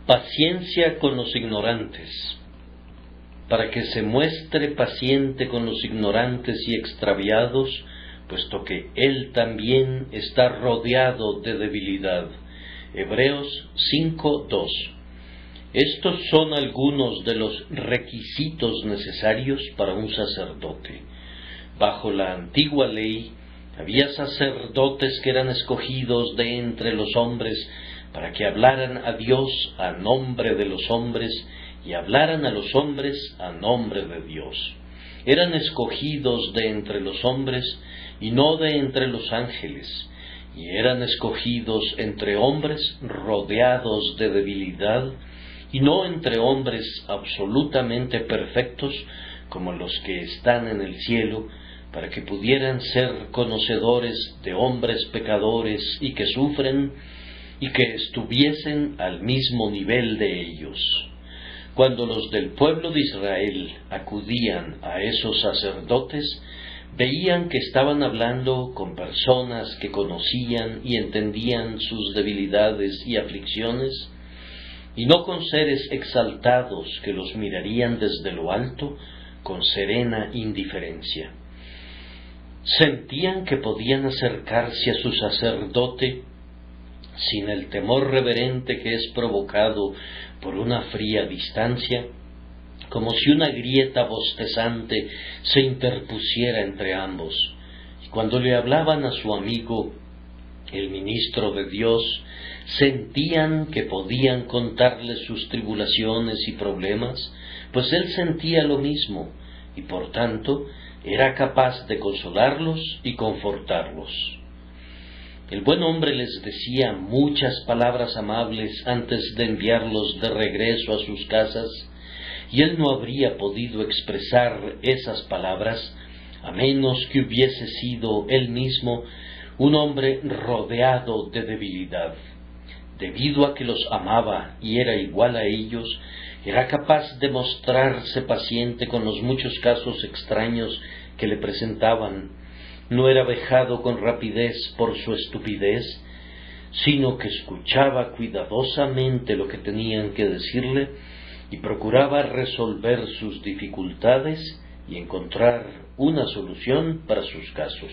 Paciencia con los ignorantes, para que se muestre paciente con los ignorantes y extraviados, puesto que él también está rodeado de debilidad. Hebreos 5:2. Estos son algunos de los requisitos necesarios para un sacerdote. Bajo la antigua ley, había sacerdotes que eran escogidos de entre los hombres para que hablaran a Dios a nombre de los hombres y hablaran a los hombres a nombre de Dios. Eran escogidos de entre los hombres y no de entre los ángeles, y eran escogidos entre hombres rodeados de debilidad y no entre hombres absolutamente perfectos como los que están en el cielo, para que pudieran ser conocedores de hombres pecadores y que sufren, y que estuviesen al mismo nivel de ellos. Cuando los del pueblo de Israel acudían a esos sacerdotes, veían que estaban hablando con personas que conocían y entendían sus debilidades y aflicciones, y no con seres exaltados que los mirarían desde lo alto con serena indiferencia. Sentían que podían acercarse a su sacerdote sin el temor reverente que es provocado por una fría distancia, como si una grieta bostezante se interpusiera entre ambos. Y cuando le hablaban a su amigo, el ministro de Dios, sentían que podían contarle sus tribulaciones y problemas, pues él sentía lo mismo, y por tanto era capaz de consolarlos y confortarlos. El buen hombre les decía muchas palabras amables antes de enviarlos de regreso a sus casas, y él no habría podido expresar esas palabras a menos que hubiese sido él mismo un hombre rodeado de debilidad. Debido a que los amaba y era igual a ellos, era capaz de mostrarse paciente con los muchos casos extraños que le presentaban. No era vejado con rapidez por su estupidez, sino que escuchaba cuidadosamente lo que tenían que decirle y procuraba resolver sus dificultades y encontrar una solución para sus casos.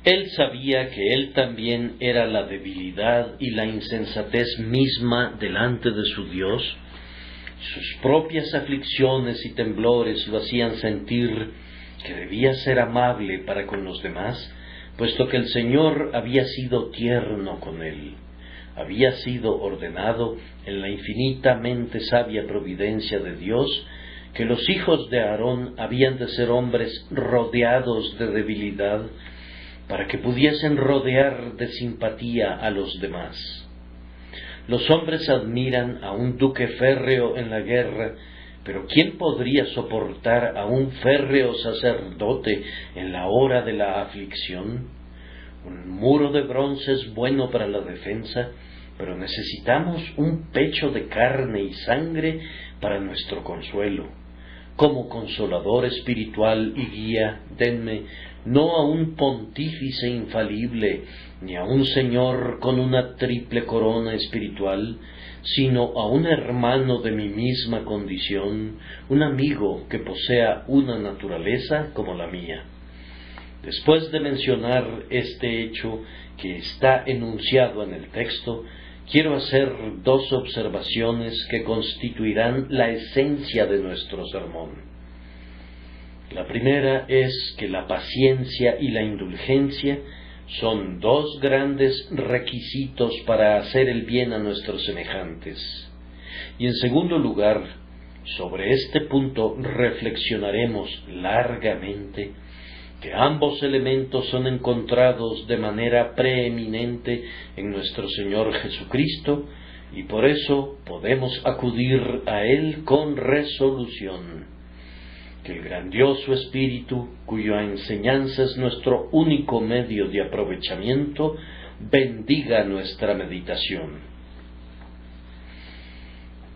Él sabía que él también era la debilidad y la insensatez misma delante de su Dios. Sus propias aflicciones y temblores lo hacían sentir que debía ser amable para con los demás, puesto que el Señor había sido tierno con él. Había sido ordenado en la infinitamente sabia providencia de Dios que los hijos de Aarón habían de ser hombres rodeados de debilidad, para que pudiesen rodear de simpatía a los demás. Los hombres admiran a un duque férreo en la guerra, pero ¿quién podría soportar a un férreo sacerdote en la hora de la aflicción? Un muro de bronce es bueno para la defensa, pero necesitamos un pecho de carne y sangre para nuestro consuelo. Como consolador espiritual y guía, denme no a un pontífice infalible, ni a un señor con una triple corona espiritual, sino a un hermano de mi misma condición, un amigo que posea una naturaleza como la mía. Después de mencionar este hecho que está enunciado en el texto, quiero hacer dos observaciones que constituirán la esencia de nuestro sermón. La primera es que la paciencia y la indulgencia son dos grandes requisitos para hacer el bien a nuestros semejantes. Y en segundo lugar, sobre este punto reflexionaremos largamente, que ambos elementos son encontrados de manera preeminente en nuestro Señor Jesucristo, y por eso podemos acudir a Él con resolución. Que el grandioso Espíritu, cuya enseñanza es nuestro único medio de aprovechamiento, bendiga nuestra meditación.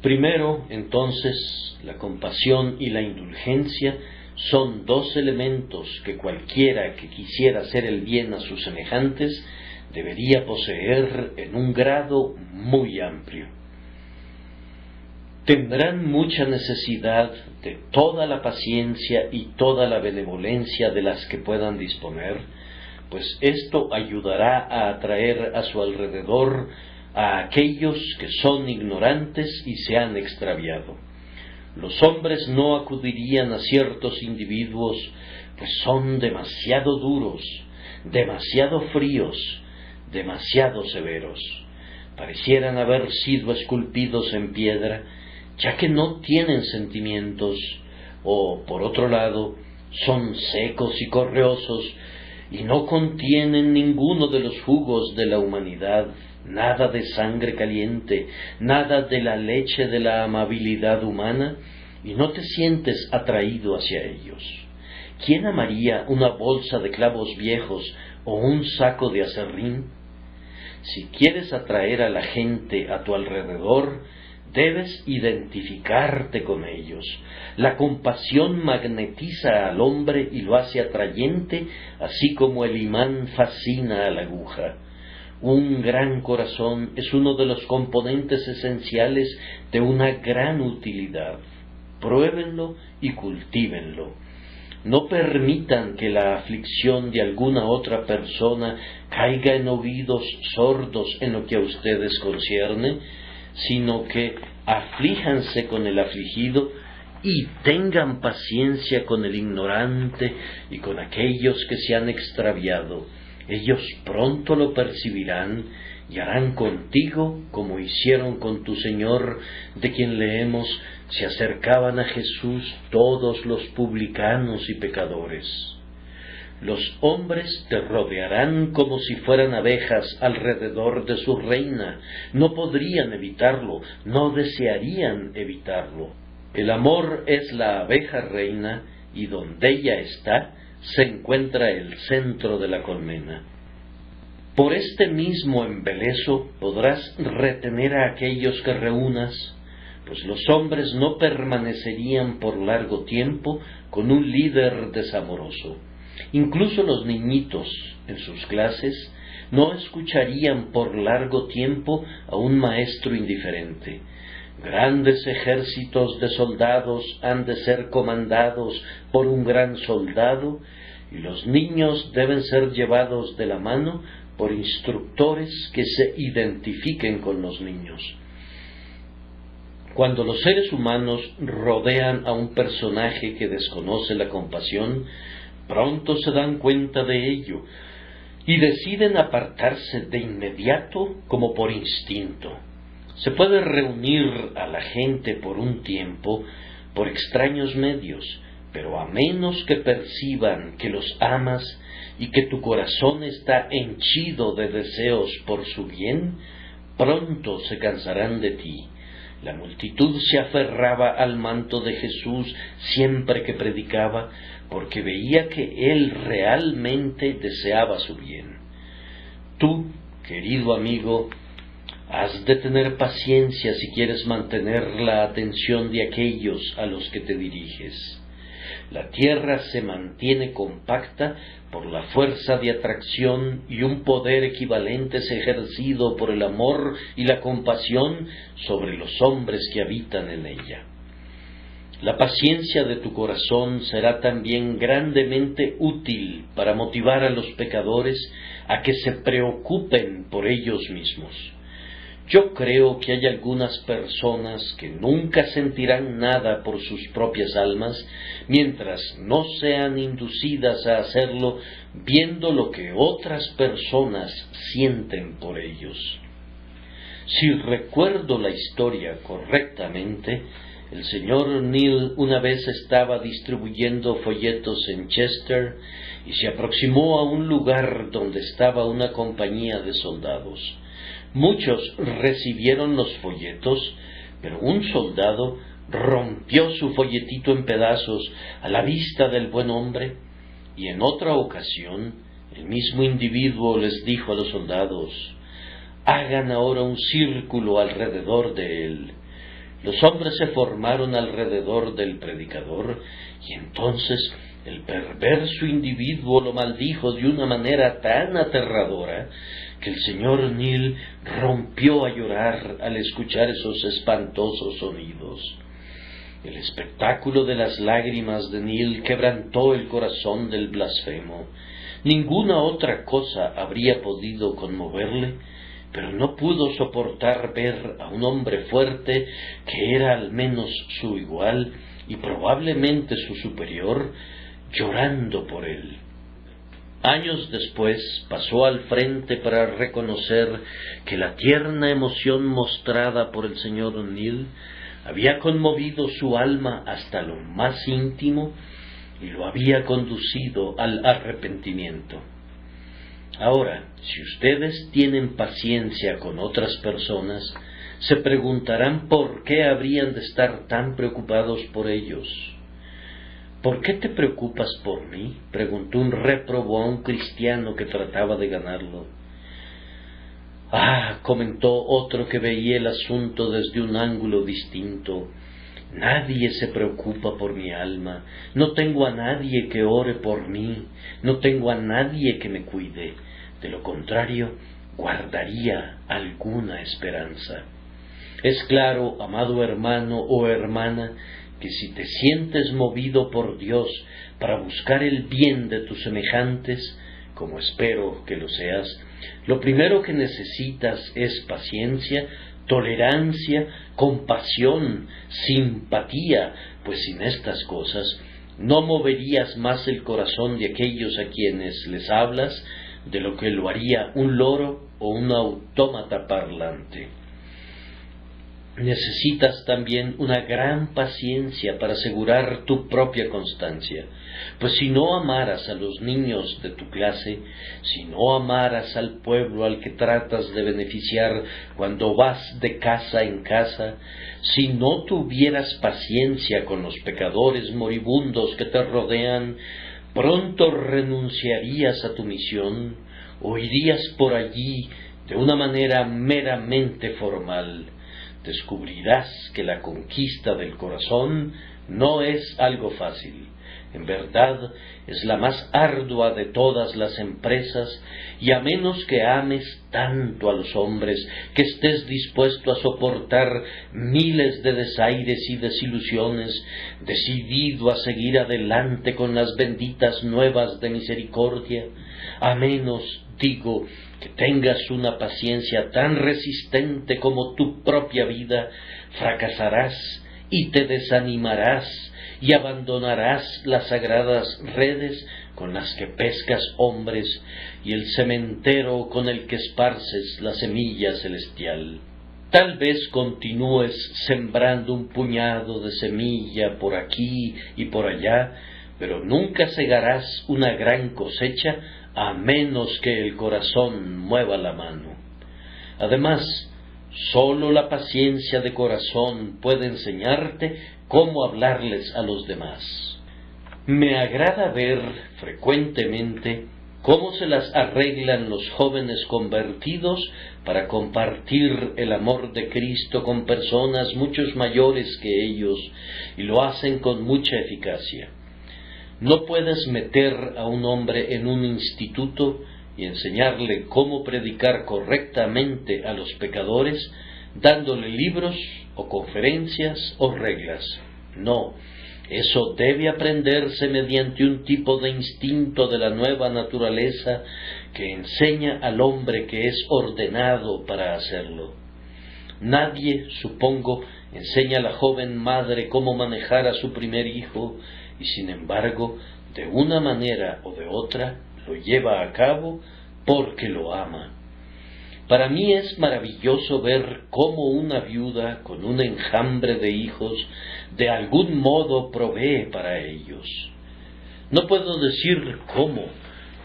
Primero, entonces, la compasión y la indulgencia son dos elementos que cualquiera que quisiera hacer el bien a sus semejantes debería poseer en un grado muy amplio. Tendrán mucha necesidad de toda la paciencia y toda la benevolencia de las que puedan disponer, pues esto ayudará a atraer a su alrededor a aquellos que son ignorantes y se han extraviado. Los hombres no acudirían a ciertos individuos, pues son demasiado duros, demasiado fríos, demasiado severos. Parecieran haber sido esculpidos en piedra, ya que no tienen sentimientos, o, por otro lado, son secos y correosos, y no contienen ninguno de los jugos de la humanidad, nada de sangre caliente, nada de la leche de la amabilidad humana, y no te sientes atraído hacia ellos. ¿Quién amaría una bolsa de clavos viejos o un saco de aserrín? Si quieres atraer a la gente a tu alrededor, debes identificarte con ellos. La compasión magnetiza al hombre y lo hace atrayente, así como el imán fascina a la aguja. Un gran corazón es uno de los componentes esenciales de una gran utilidad. Pruébenlo y cultívenlo. No permitan que la aflicción de alguna otra persona caiga en oídos sordos en lo que a ustedes concierne, sino que aflíjanse con el afligido y tengan paciencia con el ignorante y con aquellos que se han extraviado. Ellos pronto lo percibirán y harán contigo como hicieron con tu Señor, de quien leemos: se acercaban a Jesús todos los publicanos y pecadores. Los hombres te rodearán como si fueran abejas alrededor de su reina. No podrían evitarlo, no desearían evitarlo. El amor es la abeja reina, y donde ella está, se encuentra el centro de la colmena. Por este mismo embeleso podrás retener a aquellos que reúnas, pues los hombres no permanecerían por largo tiempo con un líder desamoroso. Incluso los niñitos en sus clases no escucharían por largo tiempo a un maestro indiferente. Grandes ejércitos de soldados han de ser comandados por un gran soldado, y los niños deben ser llevados de la mano por instructores que se identifiquen con los niños. Cuando los seres humanos rodean a un personaje que desconoce la compasión, pronto se dan cuenta de ello y deciden apartarse de inmediato como por instinto. Se puede reunir a la gente por un tiempo por extraños medios, pero a menos que perciban que los amas y que tu corazón está henchido de deseos por su bien, pronto se cansarán de ti. La multitud se aferraba al manto de Jesús siempre que predicaba, porque veía que él realmente deseaba su bien. Tú, querido amigo, has de tener paciencia si quieres mantener la atención de aquellos a los que te diriges. La tierra se mantiene compacta por la fuerza de atracción, y un poder equivalente es ejercido por el amor y la compasión sobre los hombres que habitan en ella. La paciencia de tu corazón será también grandemente útil para motivar a los pecadores a que se preocupen por ellos mismos. Yo creo que hay algunas personas que nunca sentirán nada por sus propias almas, mientras no sean inducidas a hacerlo viendo lo que otras personas sienten por ellos. Si recuerdo la historia correctamente, el señor Neal una vez estaba distribuyendo folletos en Chester y se aproximó a un lugar donde estaba una compañía de soldados. Muchos recibieron los folletos, pero un soldado rompió su folletito en pedazos a la vista del buen hombre, y en otra ocasión el mismo individuo les dijo a los soldados: hagan ahora un círculo alrededor de él. Los hombres se formaron alrededor del predicador, Y entonces el perverso individuo lo maldijo de una manera tan aterradora que el señor Neal rompió a llorar al escuchar esos espantosos sonidos. El espectáculo de las lágrimas de Neal quebrantó el corazón del blasfemo. Ninguna otra cosa habría podido conmoverle, pero no pudo soportar ver a un hombre fuerte, que era al menos su igual y probablemente su superior, llorando por él. Años después pasó al frente para reconocer que la tierna emoción mostrada por el señor Neal había conmovido su alma hasta lo más íntimo y lo había conducido al arrepentimiento. Ahora, si ustedes tienen paciencia con otras personas, se preguntarán por qué habrían de estar tan preocupados por ellos. ¿Por qué te preocupas por mí?, preguntó un réprobo a un cristiano que trataba de ganarlo. Ah, comentó otro que veía el asunto desde un ángulo distinto, nadie se preocupa por mi alma, no tengo a nadie que ore por mí, no tengo a nadie que me cuide, de lo contrario, guardaría alguna esperanza. Es claro, amado hermano o hermana, que si te sientes movido por Dios para buscar el bien de tus semejantes, como espero que lo seas, lo primero que necesitas es paciencia, tolerancia, compasión, simpatía, pues sin estas cosas no moverías más el corazón de aquellos a quienes les hablas de lo que lo haría un loro o un autómata parlante. Necesitas también una gran paciencia para asegurar tu propia constancia, pues si no amaras a los niños de tu clase, si no amaras al pueblo al que tratas de beneficiar cuando vas de casa en casa, si no tuvieras paciencia con los pecadores moribundos que te rodean, pronto renunciarías a tu misión o irías por allí de una manera meramente formal. Descubrirás que la conquista del corazón no es algo fácil. En verdad, es la más ardua de todas las empresas, y a menos que ames tanto a los hombres, que estés dispuesto a soportar miles de desaires y desilusiones, decidido a seguir adelante con las benditas nuevas de misericordia, a menos, digo, que tengas una paciencia tan resistente como tu propia vida, fracasarás y te desanimarás y abandonarás las sagradas redes con las que pescas hombres y el cementero con el que esparces la semilla celestial. Tal vez continúes sembrando un puñado de semilla por aquí y por allá, pero nunca segarás una gran cosecha a menos que el corazón mueva la mano. Además, sólo la paciencia de corazón puede enseñarte cómo hablarles a los demás. Me agrada ver frecuentemente cómo se las arreglan los jóvenes convertidos para compartir el amor de Cristo con personas mucho mayores que ellos, y lo hacen con mucha eficacia. No puedes meter a un hombre en un instituto y enseñarle cómo predicar correctamente a los pecadores, dándole libros o conferencias o reglas. No, eso debe aprenderse mediante un tipo de instinto de la nueva naturaleza que enseña al hombre que es ordenado para hacerlo. Nadie, supongo, enseña a la joven madre cómo manejar a su primer hijo, y sin embargo, de una manera o de otra, lo lleva a cabo porque lo ama. Para mí es maravilloso ver cómo una viuda con un enjambre de hijos de algún modo provee para ellos. No puedo decir cómo,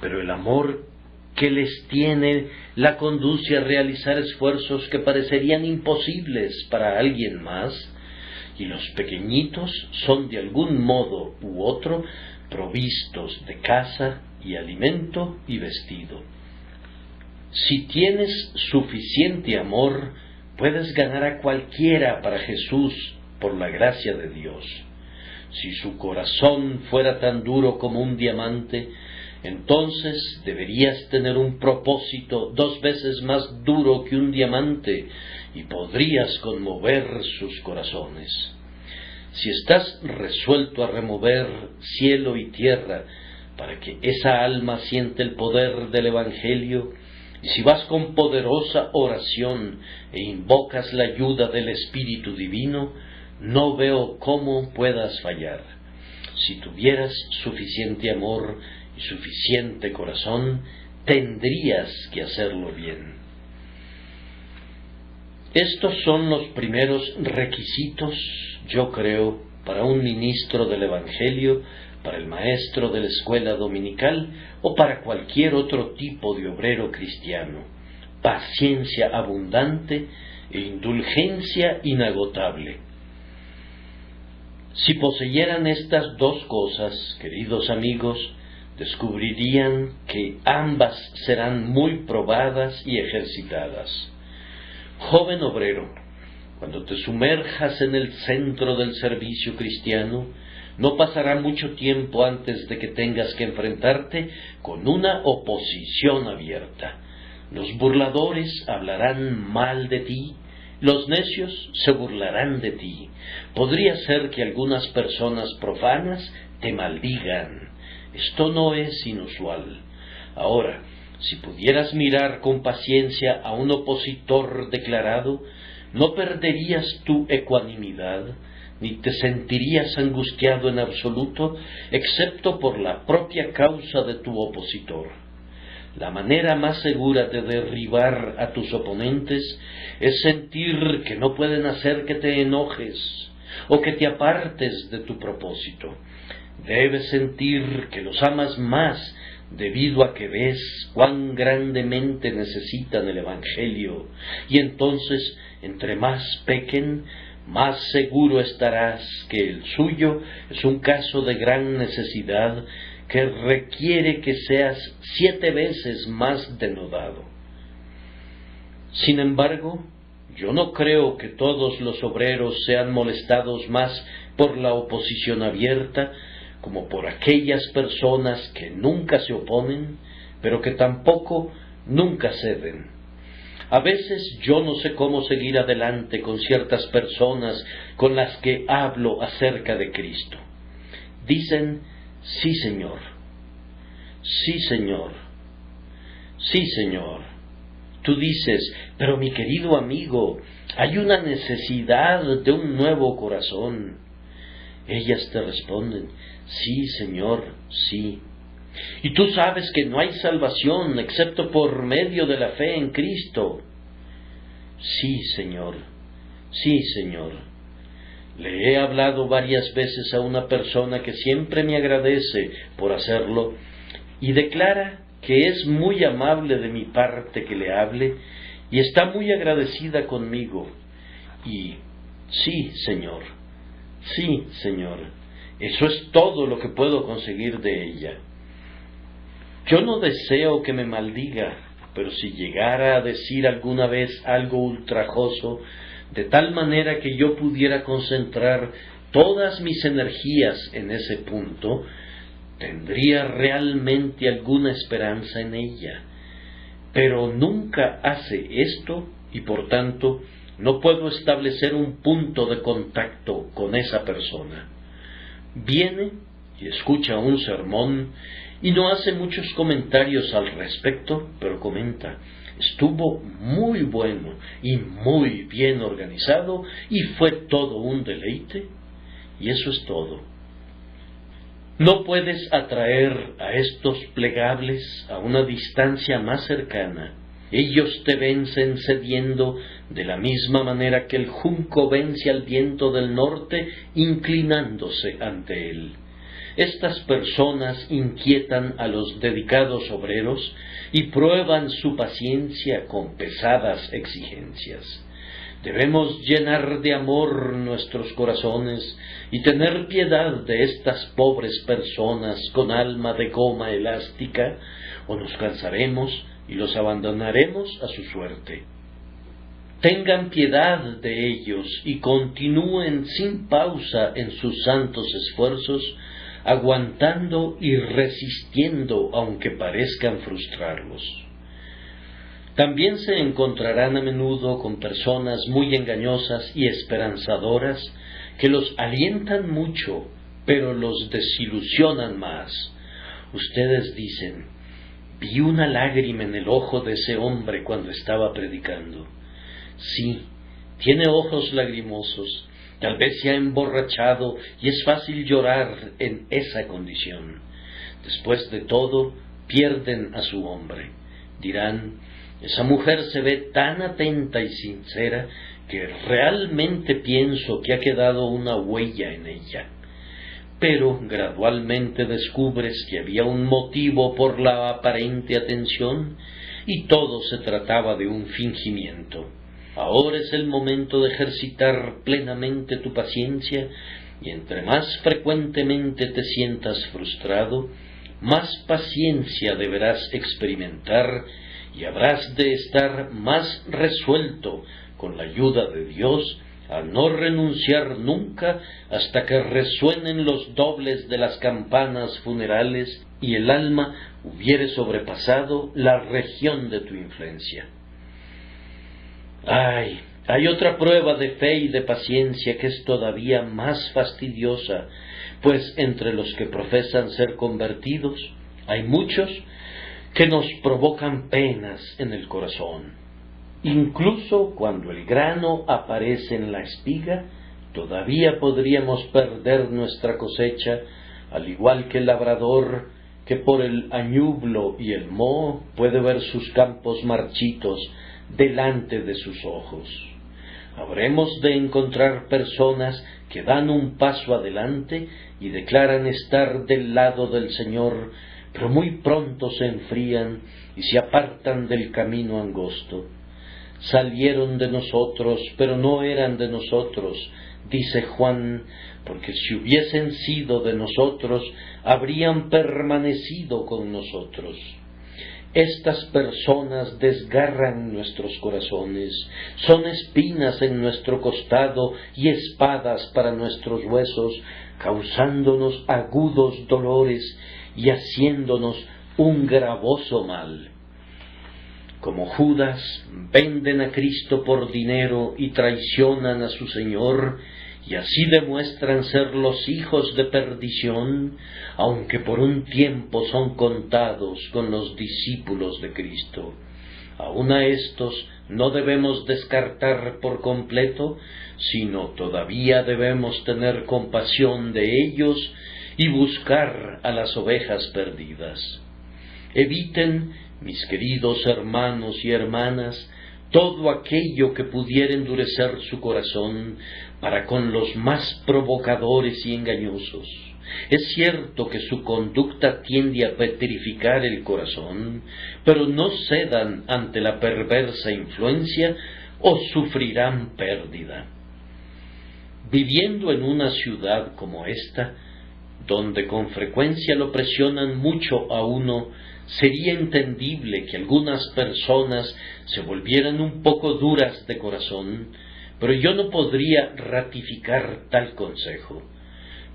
pero el amor que les tiene la conduce a realizar esfuerzos que parecerían imposibles para alguien más, y los pequeñitos son de algún modo u otro provistos de casa y alimento y vestido. Si tienes suficiente amor, puedes ganar a cualquiera para Jesús por la gracia de Dios. Si su corazón fuera tan duro como un diamante, entonces deberías tener un propósito 2 veces más duro que un diamante y podrías conmover sus corazones. Si estás resuelto a remover cielo y tierra para que esa alma siente el poder del Evangelio, y si vas con poderosa oración e invocas la ayuda del Espíritu Divino, no veo cómo puedas fallar. Si tuvieras suficiente amor y suficiente corazón, tendrías que hacerlo bien. Estos son los primeros requisitos, yo creo, para un ministro del Evangelio, para el maestro de la escuela dominical o para cualquier otro tipo de obrero cristiano: paciencia abundante e indulgencia inagotable. Si poseyeran estas 2 cosas, queridos amigos, descubrirían que ambas serán muy probadas y ejercitadas. Joven obrero, cuando te sumerjas en el centro del servicio cristiano, no pasará mucho tiempo antes de que tengas que enfrentarte con una oposición abierta. Los burladores hablarán mal de ti, los necios se burlarán de ti. Podría ser que algunas personas profanas te maldigan. Esto no es inusual. Ahora, si pudieras mirar con paciencia a un opositor declarado, no perderías tu ecuanimidad, ni te sentirías angustiado en absoluto, excepto por la propia causa de tu opositor. La manera más segura de derribar a tus oponentes es sentir que no pueden hacer que te enojes o que te apartes de tu propósito. Debes sentir que los amas más debido a que ves cuán grandemente necesitan el Evangelio, y entonces, entre más pequen, más seguro estarás que el suyo es un caso de gran necesidad que requiere que seas 7 veces más denodado. Sin embargo, yo no creo que todos los obreros sean molestados más por la oposición abierta como por aquellas personas que nunca se oponen, pero que tampoco nunca ceden. A veces yo no sé cómo seguir adelante con ciertas personas con las que hablo acerca de Cristo. Dicen: sí, Señor, sí, Señor, sí, Señor. Tú dices: pero mi querido amigo, hay una necesidad de un nuevo corazón. Ellas te responden: sí, Señor, sí. Y tú sabes que no hay salvación excepto por medio de la fe en Cristo. Sí, Señor, sí, Señor. Le he hablado varias veces a una persona que siempre me agradece por hacerlo y declara que es muy amable de mi parte que le hable y está muy agradecida conmigo. Y sí, Señor, sí, Señor, eso es todo lo que puedo conseguir de ella. Yo no deseo que me maldiga, pero si llegara a decir alguna vez algo ultrajoso, de tal manera que yo pudiera concentrar todas mis energías en ese punto, tendría realmente alguna esperanza en ella. Pero nunca hace esto y por tanto no puedo establecer un punto de contacto con esa persona. Viene y escucha un sermón y no hace muchos comentarios al respecto, pero comenta: estuvo muy bueno y muy bien organizado y fue todo un deleite. Y eso es todo. No puedes atraer a estos plegables a una distancia más cercana. Ellos te vencen cediendo de la misma manera que el junco vence al viento del norte inclinándose ante él. Estas personas inquietan a los dedicados obreros y prueban su paciencia con pesadas exigencias. Debemos llenar de amor nuestros corazones y tener piedad de estas pobres personas con alma de goma elástica, o nos cansaremos y los abandonaremos a su suerte. Tengan piedad de ellos y continúen sin pausa en sus santos esfuerzos, aguantando y resistiendo aunque parezcan frustrarlos. También se encontrarán a menudo con personas muy engañosas y esperanzadoras que los alientan mucho, pero los desilusionan más. Ustedes dicen: vi una lágrima en el ojo de ese hombre cuando estaba predicando. Sí, tiene ojos lagrimosos, tal vez se ha emborrachado y es fácil llorar en esa condición. Después de todo, pierden a su hombre. Dirán: esa mujer se ve tan atenta y sincera que realmente pienso que ha quedado una huella en ella. Pero gradualmente descubres que había un motivo por la aparente atención y todo se trataba de un fingimiento. Ahora es el momento de ejercitar plenamente tu paciencia, y entre más frecuentemente te sientas frustrado, más paciencia deberás experimentar y habrás de estar más resuelto, con la ayuda de Dios, a no renunciar nunca hasta que resuenen los dobles de las campanas funerales y el alma hubiere sobrepasado la región de tu influencia. Hay otra prueba de fe y de paciencia que es todavía más fastidiosa, pues entre los que profesan ser convertidos hay muchos que nos provocan penas en el corazón. Incluso cuando el grano aparece en la espiga, todavía podríamos perder nuestra cosecha, al igual que el labrador que por el añublo y el moho puede ver sus campos marchitos delante de sus ojos. Habremos de encontrar personas que dan un paso adelante y declaran estar del lado del Señor, pero muy pronto se enfrían y se apartan del camino angosto. Salieron de nosotros, pero no eran de nosotros, dice Juan, porque si hubiesen sido de nosotros, habrían permanecido con nosotros. Estas personas desgarran nuestros corazones, son espinas en nuestro costado y espadas para nuestros huesos, causándonos agudos dolores y haciéndonos un gravoso mal. Como Judas, venden a Cristo por dinero y traicionan a su Señor, y así demuestran ser los hijos de perdición, aunque por un tiempo son contados con los discípulos de Cristo. Aun a estos no debemos descartar por completo, sino todavía debemos tener compasión de ellos y buscar a las ovejas perdidas. Eviten, mis queridos hermanos y hermanas, todo aquello que pudiera endurecer su corazón para con los más provocadores y engañosos. Es cierto que su conducta tiende a petrificar el corazón, pero no cedan ante la perversa influencia o sufrirán pérdida. Viviendo en una ciudad como esta, donde con frecuencia lo presionan mucho a uno, sería entendible que algunas personas se volvieran un poco duras de corazón, pero yo no podría ratificar tal consejo.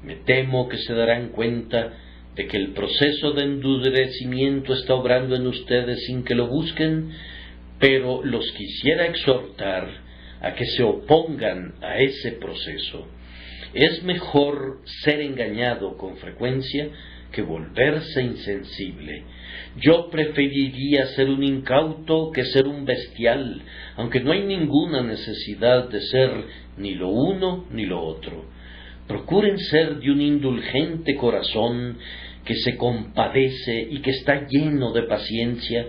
Me temo que se darán cuenta de que el proceso de endurecimiento está obrando en ustedes sin que lo busquen, pero los quisiera exhortar a que se opongan a ese proceso. Es mejor ser engañado con frecuencia que volverse insensible. Yo preferiría ser un incauto que ser un bestial, aunque no hay ninguna necesidad de ser ni lo uno ni lo otro. Procuren ser de un indulgente corazón que se compadece y que está lleno de paciencia,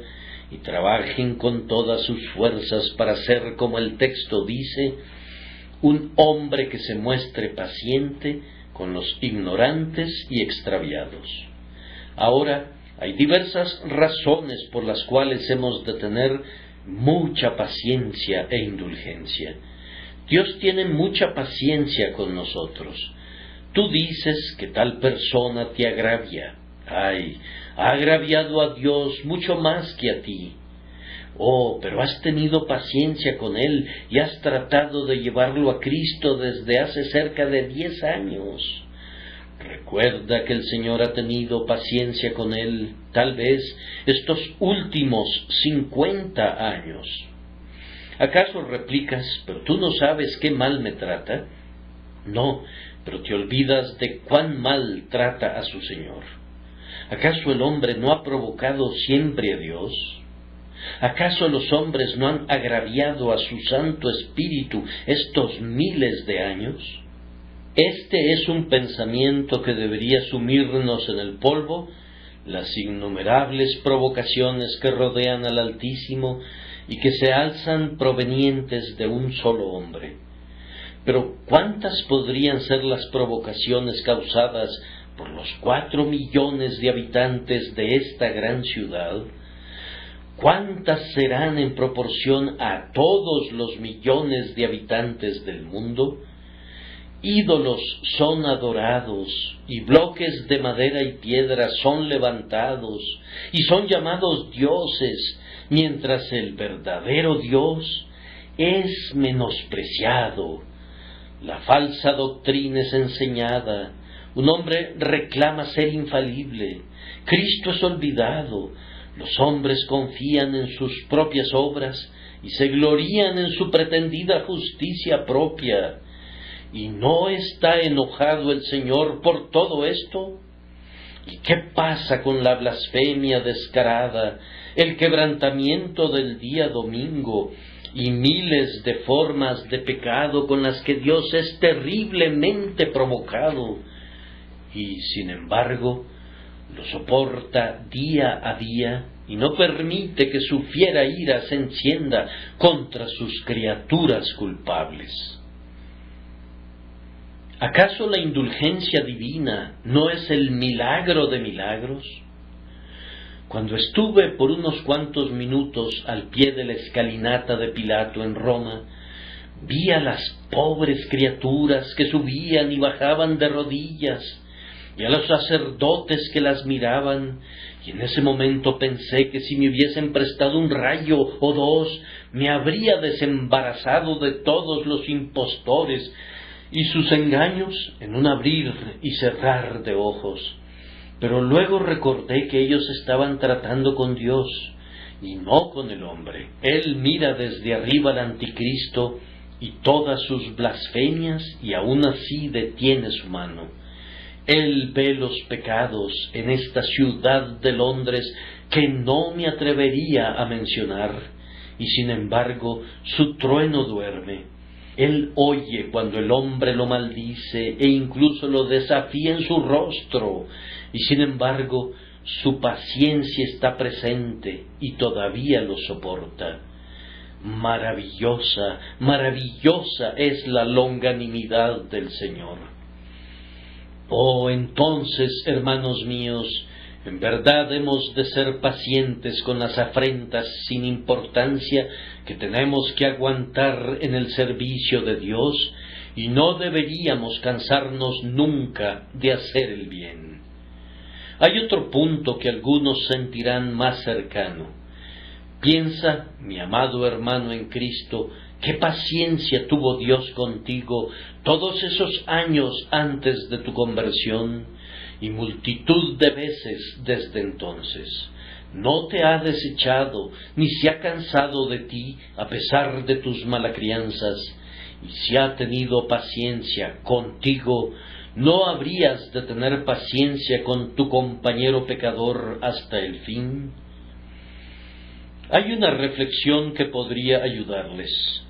y trabajen con todas sus fuerzas para ser, como el texto dice, un hombre que se muestre paciente con los ignorantes y extraviados. Ahora, hay diversas razones por las cuales hemos de tener mucha paciencia e indulgencia. Dios tiene mucha paciencia con nosotros. Tú dices que tal persona te agravia. Ha agraviado a Dios mucho más que a ti. Oh, pero has tenido paciencia con él y has tratado de llevarlo a Cristo desde hace cerca de 10 años. Recuerda que el Señor ha tenido paciencia con él, tal vez estos últimos 50 años. ¿Acaso replicas, pero tú no sabes qué mal me trata? No, pero te olvidas de cuán mal trata a su Señor. ¿Acaso el hombre no ha provocado siempre a Dios? ¿Acaso los hombres no han agraviado a su Santo Espíritu estos miles de años? Este es un pensamiento que debería sumirnos en el polvo, las innumerables provocaciones que rodean al Altísimo y que se alzan provenientes de un solo hombre. Pero ¿cuántas podrían ser las provocaciones causadas por los 4 millones de habitantes de esta gran ciudad? ¿Cuántas serán en proporción a todos los millones de habitantes del mundo? Ídolos son adorados, y bloques de madera y piedra son levantados, y son llamados dioses, mientras el verdadero Dios es menospreciado. La falsa doctrina es enseñada, un hombre reclama ser infalible, Cristo es olvidado, los hombres confían en sus propias obras y se glorían en su pretendida justicia propia. ¿Y no está enojado el Señor por todo esto? ¿Y qué pasa con la blasfemia descarada, el quebrantamiento del día domingo y miles de formas de pecado con las que Dios es terriblemente provocado? Y sin embargo, lo soporta día a día y no permite que su fiera ira se encienda contra sus criaturas culpables. ¿Acaso la indulgencia divina no es el milagro de milagros? Cuando estuve por unos cuantos minutos al pie de la escalinata de Pilato en Roma, vi a las pobres criaturas que subían y bajaban de rodillas, y a los sacerdotes que las miraban, y en ese momento pensé que si me hubiesen prestado un rayo o dos, me habría desembarazado de todos los impostores y sus engaños en un abrir y cerrar de ojos. Pero luego recordé que ellos estaban tratando con Dios y no con el hombre. Él mira desde arriba al anticristo y todas sus blasfemias y aún así detiene su mano. Él ve los pecados en esta ciudad de Londres que no me atrevería a mencionar, y sin embargo su trueno duerme. Él oye cuando el hombre lo maldice e incluso lo desafía en su rostro, y sin embargo su paciencia está presente y todavía lo soporta. Maravillosa, maravillosa es la longanimidad del Señor. Oh, entonces, hermanos míos, en verdad hemos de ser pacientes con las afrentas sin importancia que tenemos que aguantar en el servicio de Dios, y no deberíamos cansarnos nunca de hacer el bien. Hay otro punto que algunos sentirán más cercano. Piensa, mi amado hermano en Cristo, qué paciencia tuvo Dios contigo todos esos años antes de tu conversión y multitud de veces desde entonces. No te ha desechado ni se ha cansado de ti a pesar de tus malacrianzas, y si ha tenido paciencia contigo, ¿no habrías de tener paciencia con tu compañero pecador hasta el fin? Hay una reflexión que podría ayudarles.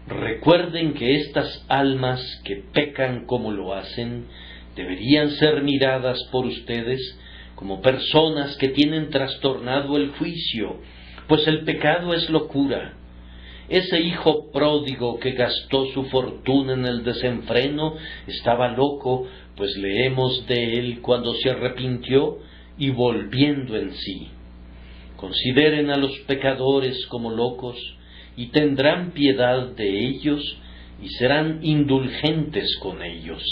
Recuerden que estas almas que pecan como lo hacen deberían ser miradas por ustedes como personas que tienen trastornado el juicio, pues el pecado es locura. Ese hijo pródigo que gastó su fortuna en el desenfreno estaba loco, pues leemos de él cuando se arrepintió y volviendo en sí. Consideren a los pecadores como locos y tendrán piedad de ellos y serán indulgentes con ellos.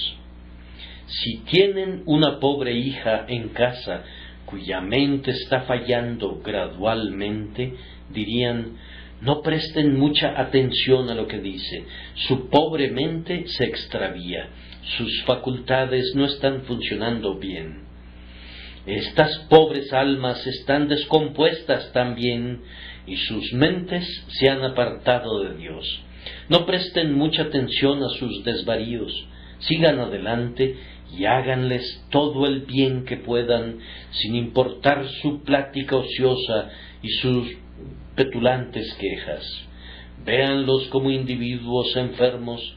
Si tienen una pobre hija en casa cuya mente está fallando gradualmente, dirían: no presten mucha atención a lo que dice, su pobre mente se extravía, sus facultades no están funcionando bien. Estas pobres almas están descompuestas también, y sus mentes se han apartado de Dios. No presten mucha atención a sus desvaríos, sigan adelante y háganles todo el bien que puedan, sin importar su plática ociosa y sus petulantes quejas. Véanlos como individuos enfermos,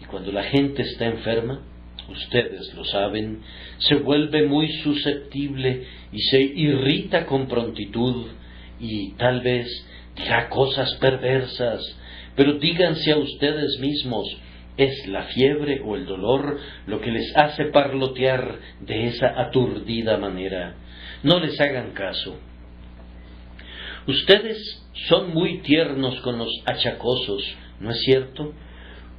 y cuando la gente está enferma, ustedes lo saben, se vuelve muy susceptible y se irrita con prontitud, y tal vez dirá cosas perversas, pero díganse a ustedes mismos: ¿es la fiebre o el dolor lo que les hace parlotear de esa aturdida manera? No les hagan caso. Ustedes son muy tiernos con los achacosos, ¿no es cierto?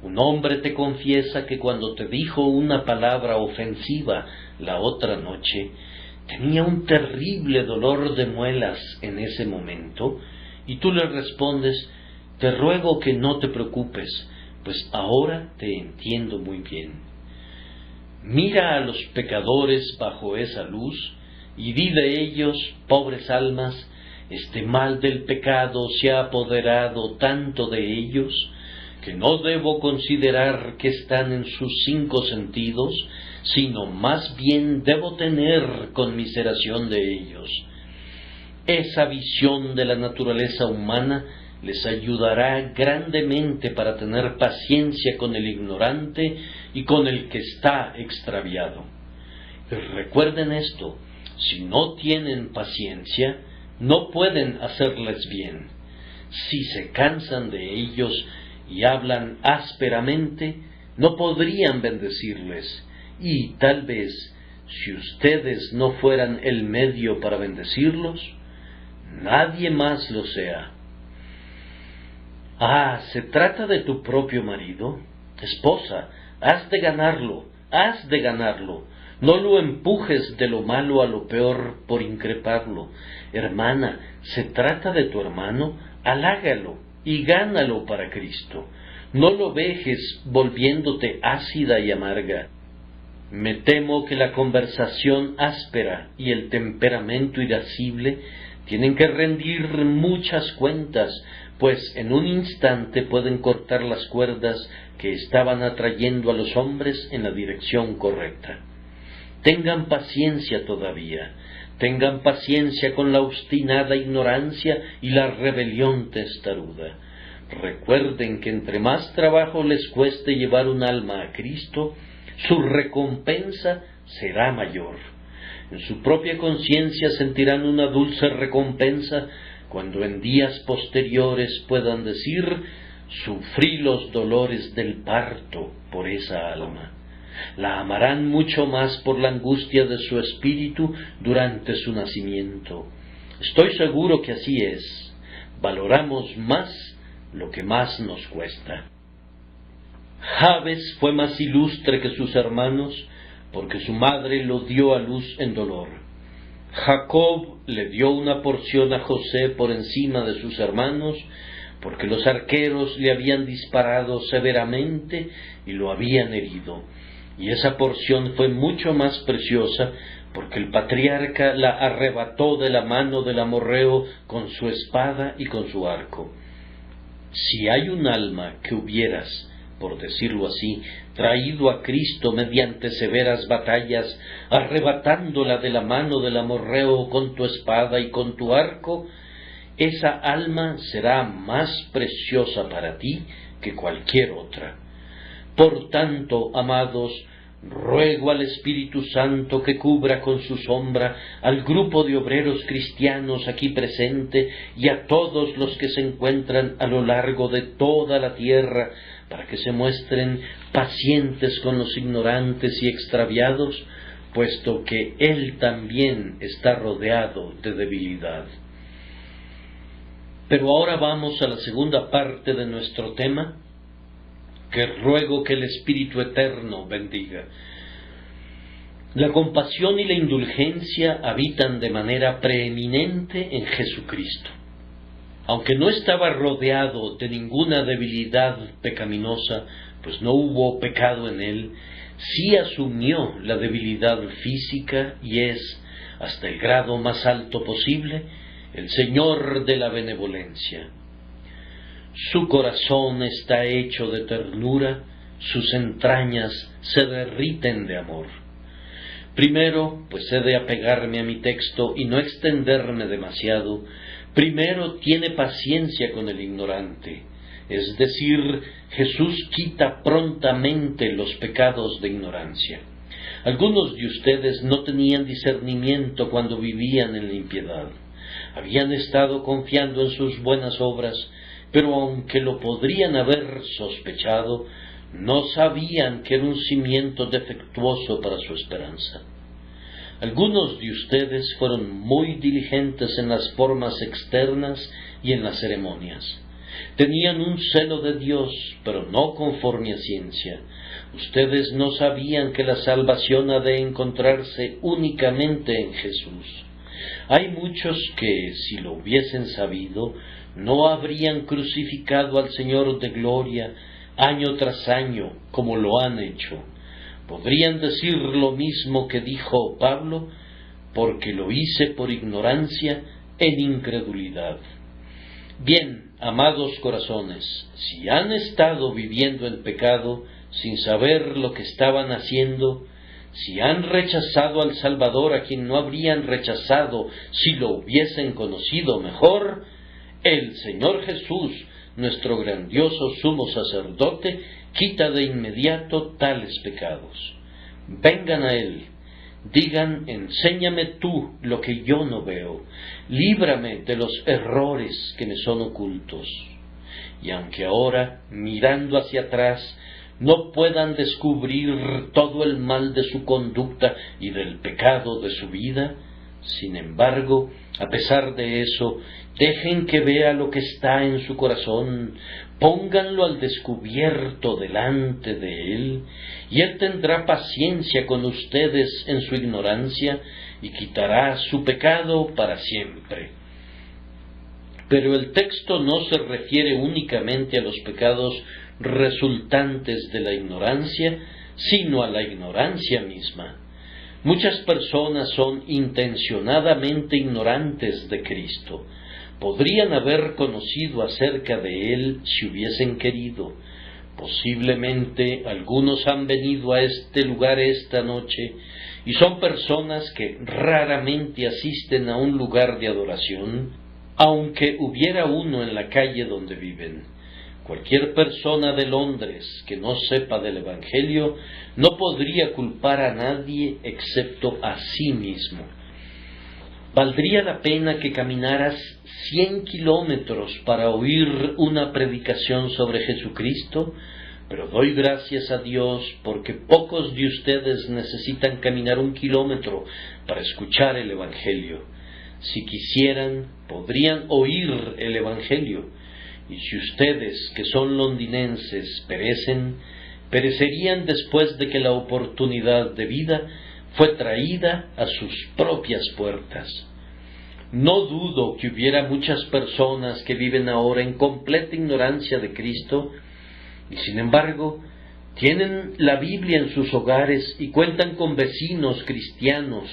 Un hombre te confiesa que cuando te dijo una palabra ofensiva la otra noche, tenía un terrible dolor de muelas en ese momento, y tú le respondes: te ruego que no te preocupes, pues ahora te entiendo muy bien. Mira a los pecadores bajo esa luz y di de ellos: pobres almas, este mal del pecado se ha apoderado tanto de ellos que no debo considerar que están en sus 5 sentidos, sino más bien debo tener conmiseración de ellos. Esa visión de la naturaleza humana les ayudará grandemente para tener paciencia con el ignorante y con el que está extraviado. Y recuerden esto: si no tienen paciencia, no pueden hacerles bien. Si se cansan de ellos y hablan ásperamente, no podrían bendecirles, y tal vez, si ustedes no fueran el medio para bendecirlos, nadie más lo sea. ¿Se trata de tu propio marido? Esposa, has de ganarlo, has de ganarlo. No lo empujes de lo malo a lo peor por increparlo. Hermana, ¿se trata de tu hermano? Halágalo y gánalo para Cristo. No lo vejes volviéndote ácida y amarga. Me temo que la conversación áspera y el temperamento irascible tienen que rendir muchas cuentas, pues en un instante pueden cortar las cuerdas que estaban atrayendo a los hombres en la dirección correcta. Tengan paciencia todavía, tengan paciencia con la obstinada ignorancia y la rebelión testaruda. Recuerden que entre más trabajo les cueste llevar un alma a Cristo, su recompensa será mayor. En su propia conciencia sentirán una dulce recompensa cuando en días posteriores puedan decir: sufrí los dolores del parto por esa alma. La amarán mucho más por la angustia de su espíritu durante su nacimiento. Estoy seguro que así es. Valoramos más lo que más nos cuesta. Jabes fue más ilustre que sus hermanos, porque su madre lo dio a luz en dolor. Jacob le dio una porción a José por encima de sus hermanos, porque los arqueros le habían disparado severamente y lo habían herido. Y esa porción fue mucho más preciosa, porque el patriarca la arrebató de la mano del amorreo con su espada y con su arco. Si hay un alma que hubieras, por decirlo así, traído a Cristo mediante severas batallas, arrebatándola de la mano del amorreo con tu espada y con tu arco, esa alma será más preciosa para ti que cualquier otra. Por tanto, amados, ruego al Espíritu Santo que cubra con su sombra al grupo de obreros cristianos aquí presente y a todos los que se encuentran a lo largo de toda la tierra, para que se muestren pacientes con los ignorantes y extraviados, puesto que Él también está rodeado de debilidad. Pero ahora vamos a la segunda parte de nuestro tema, que ruego que el Espíritu Eterno bendiga. La compasión y la indulgencia habitan de manera preeminente en Jesucristo. Aunque no estaba rodeado de ninguna debilidad pecaminosa, pues no hubo pecado en él, sí asumió la debilidad física y es, hasta el grado más alto posible, el Señor de la benevolencia. Su corazón está hecho de ternura, sus entrañas se derriten de amor. Primero, pues he de apegarme a mi texto y no extenderme demasiado, primero tiene paciencia con el ignorante, es decir, Jesús quita prontamente los pecados de ignorancia. Algunos de ustedes no tenían discernimiento cuando vivían en la impiedad. Habían estado confiando en sus buenas obras, pero aunque lo podrían haber sospechado, no sabían que era un cimiento defectuoso para su esperanza. Algunos de ustedes fueron muy diligentes en las formas externas y en las ceremonias. Tenían un celo de Dios, pero no conforme a ciencia. Ustedes no sabían que la salvación ha de encontrarse únicamente en Jesús. Hay muchos que, si lo hubiesen sabido, no habrían crucificado al Señor de gloria año tras año, como lo han hecho. Podrían decir lo mismo que dijo Pablo, porque lo hice por ignorancia en incredulidad. Bien, amados corazones, si han estado viviendo en pecado sin saber lo que estaban haciendo, si han rechazado al Salvador a quien no habrían rechazado si lo hubiesen conocido mejor, el Señor Jesús, nuestro grandioso sumo sacerdote, quita de inmediato tales pecados. Vengan a Él, digan, enséñame tú lo que yo no veo, líbrame de los errores que me son ocultos. Y aunque ahora, mirando hacia atrás, no puedan descubrir todo el mal de su conducta y del pecado de su vida, sin embargo, a pesar de eso, dejen que vea lo que está en su corazón, pónganlo al descubierto delante de Él, y Él tendrá paciencia con ustedes en su ignorancia y quitará su pecado para siempre. Pero el texto no se refiere únicamente a los pecados resultantes de la ignorancia, sino a la ignorancia misma. Muchas personas son intencionadamente ignorantes de Cristo. Podrían haber conocido acerca de Él si hubiesen querido. Posiblemente algunos han venido a este lugar esta noche y son personas que raramente asisten a un lugar de adoración, aunque hubiera uno en la calle donde viven. Cualquier persona de Londres que no sepa del Evangelio no podría culpar a nadie excepto a sí mismo. ¿Valdría la pena que caminaras 100 kilómetros para oír una predicación sobre Jesucristo? Pero doy gracias a Dios porque pocos de ustedes necesitan caminar 1 kilómetro para escuchar el Evangelio. Si quisieran, podrían oír el Evangelio. Y si ustedes, que son londinenses, perecen, perecerían después de que la oportunidad de vida fue traída a sus propias puertas. No dudo que hubiera muchas personas que viven ahora en completa ignorancia de Cristo, y sin embargo, tienen la Biblia en sus hogares y cuentan con vecinos cristianos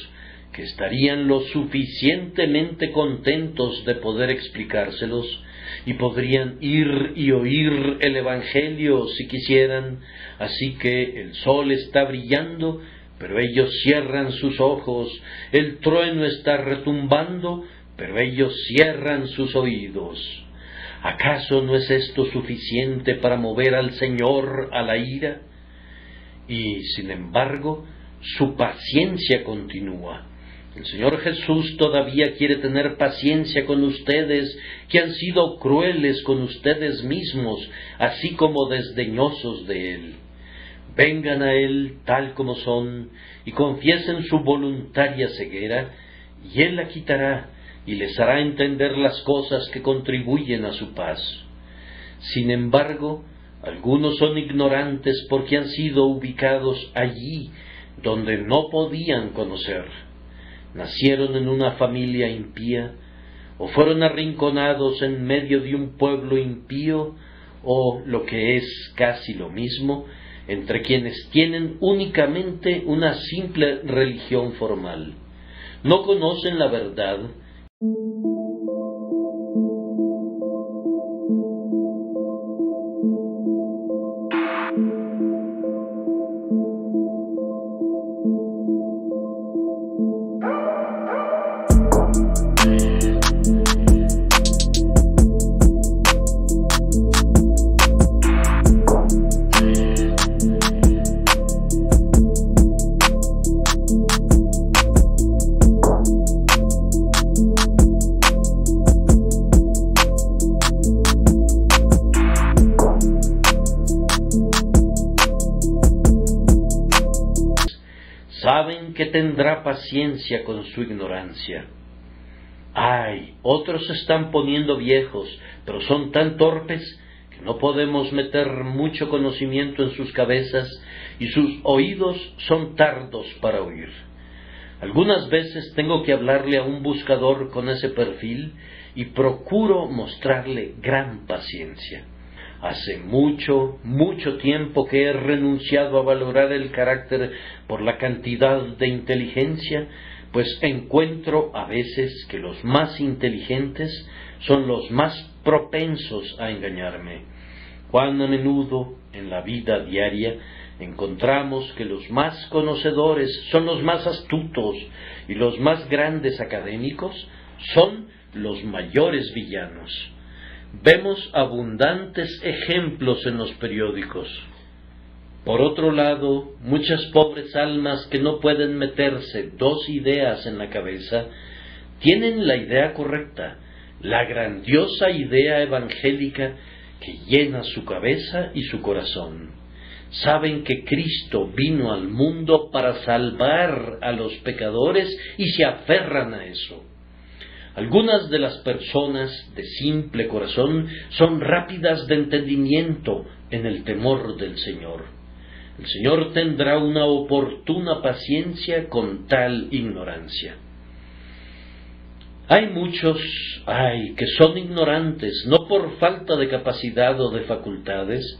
que estarían lo suficientemente contentos de poder explicárselos, y podrían ir y oír el Evangelio si quisieran. Así que el sol está brillando, pero ellos cierran sus ojos, el trueno está retumbando, pero ellos cierran sus oídos. ¿Acaso no es esto suficiente para mover al Señor a la ira? Y, sin embargo, su paciencia continúa. El Señor Jesús todavía quiere tener paciencia con ustedes, que han sido crueles con ustedes mismos, así como desdeñosos de Él. Vengan a Él tal como son, y confiesen su voluntaria ceguera, y Él la quitará, y les hará entender las cosas que contribuyen a su paz. Sin embargo, algunos son ignorantes porque han sido ubicados allí, donde no podían conocer. Nacieron en una familia impía, o fueron arrinconados en medio de un pueblo impío, o, lo que es casi lo mismo, entre quienes tienen únicamente una simple religión formal. No conocen la verdad. Saben que tendrá paciencia con su ignorancia. ¡Ay! Otros se están poniendo viejos, pero son tan torpes que no podemos meter mucho conocimiento en sus cabezas y sus oídos son tardos para oír. Algunas veces tengo que hablarle a un buscador con ese perfil y procuro mostrarle gran paciencia. Hace mucho tiempo que he renunciado a valorar el carácter por la cantidad de inteligencia, pues encuentro a veces que los más inteligentes son los más propensos a engañarme. Cuán a menudo en la vida diaria encontramos que los más conocedores son los más astutos y los más grandes académicos son los mayores villanos. Vemos abundantes ejemplos en los periódicos. Por otro lado, muchas pobres almas que no pueden meterse dos ideas en la cabeza, tienen la idea correcta, la grandiosa idea evangélica que llena su cabeza y su corazón. Saben que Cristo vino al mundo para salvar a los pecadores y se aferran a eso. Algunas de las personas de simple corazón son rápidas de entendimiento en el temor del Señor. El Señor tendrá una oportuna paciencia con tal ignorancia. Hay muchos, que son ignorantes, no por falta de capacidad o de facultades,